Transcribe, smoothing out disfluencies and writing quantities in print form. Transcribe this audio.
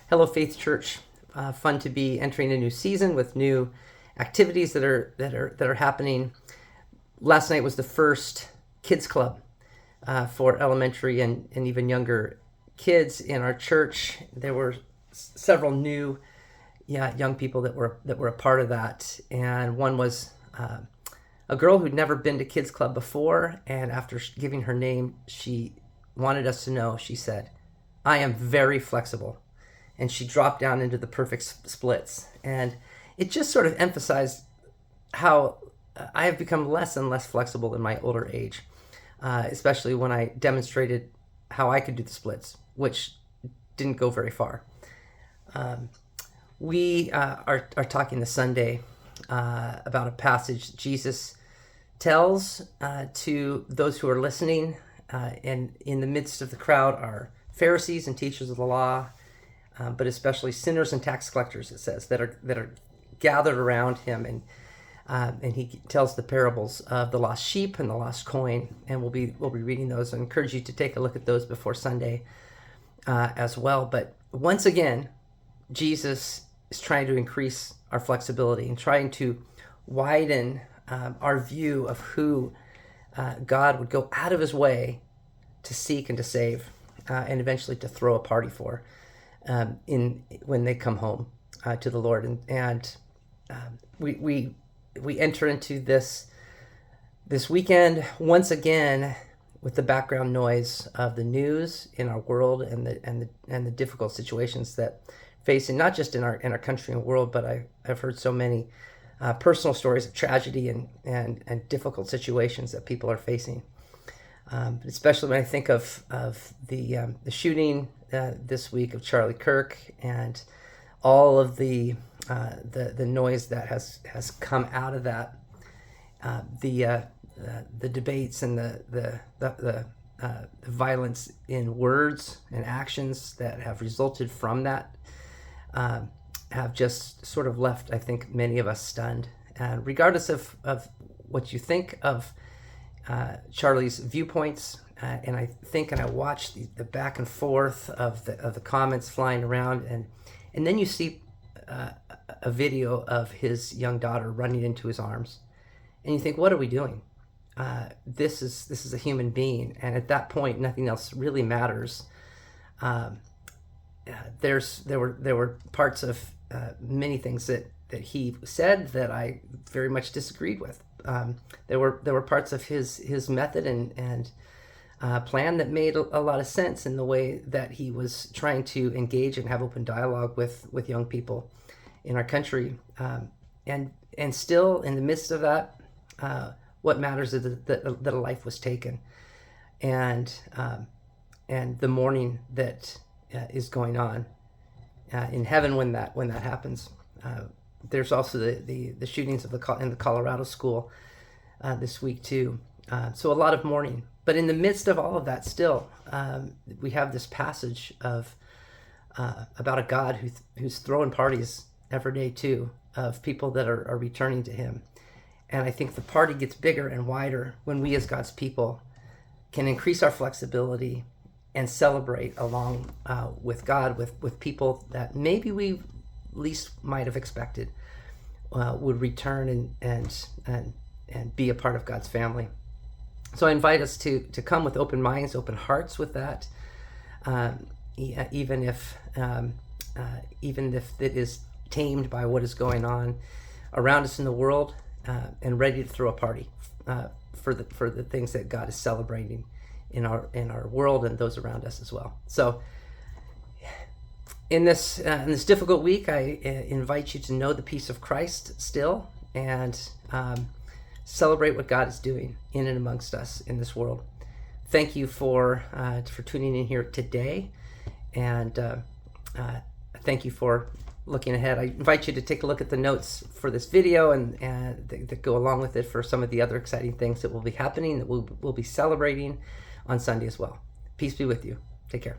Hello, Faith Church. Fun to be entering a new season with new activities that are happening. Last night was the first kids club for elementary and even younger kids in our church. There were several new young people that were a part of that, and one was a girl who'd never been to kids club before, and after giving her name, she wanted us to know. She said, "I am very flexible," and she dropped down into the perfect splits, and it just sort of emphasized how I have become less and less flexible in my older age, especially when I demonstrated how I could do the splits, which didn't go very far. We are talking this Sunday about a passage Jesus tells to those who are listening, and in the midst of the crowd are Pharisees and teachers of the law, but especially sinners and tax collectors, it says, that are gathered around him, and he tells the parables of the lost sheep and the lost coin, and we'll be reading those. I encourage you to take a look at those before Sunday as well. But once again, Jesus is trying to increase our flexibility and trying to widen our view of who God would go out of his way to seek and to save, and eventually to throw a party for when they come home to the Lord. And we enter into this weekend once again with the background noise of the news in our world and the difficult situations that facing, not just in our country and world, but I've heard so many personal stories of tragedy and difficult situations that people are facing. Especially when I think of the shooting this week of Charlie Kirk and all of the noise that has come out of that, the debates and the violence in words and actions that have resulted from that have just sort of left, I think, many of us stunned. And regardless of what you think of Charlie's viewpoints, and I think and I watch the back and forth of the comments flying around, and then you see a video of his young daughter running into his arms, and you think, what are we doing? This is a human being, and at that point, nothing else really matters. There were parts of many things that he said that I very much disagreed with. There were parts of his method and plan that made a lot of sense in the way that he was trying to engage and have open dialogue with young people in our country. And still, in the midst of that, what matters is that a life was taken, and the mourning that is going on in heaven when that happens. There's also the shootings in the Colorado school this week too. So a lot of mourning. But in the midst of all of that, still, we have this passage about a God who's throwing parties every day too, of people that are returning to him. And I think the party gets bigger and wider when we as God's people can increase our flexibility and celebrate along with God, with people that maybe we least might have expected would return and be a part of God's family. So I invite us to come with open minds, open hearts with that, even if it is tamed by what is going on around us in the world, and ready to throw a party for the things that God is celebrating in our world and those around us as well. So in this difficult week, I invite you to know the peace of Christ still, and celebrate what God is doing in and amongst us in this world. Thank you for tuning in here today, and thank you for looking ahead. I invite you to take a look at the notes for this video and that go along with it for some of the other exciting things that will be happening, that we'll be celebrating on Sunday as well. Peace be with you. Take care.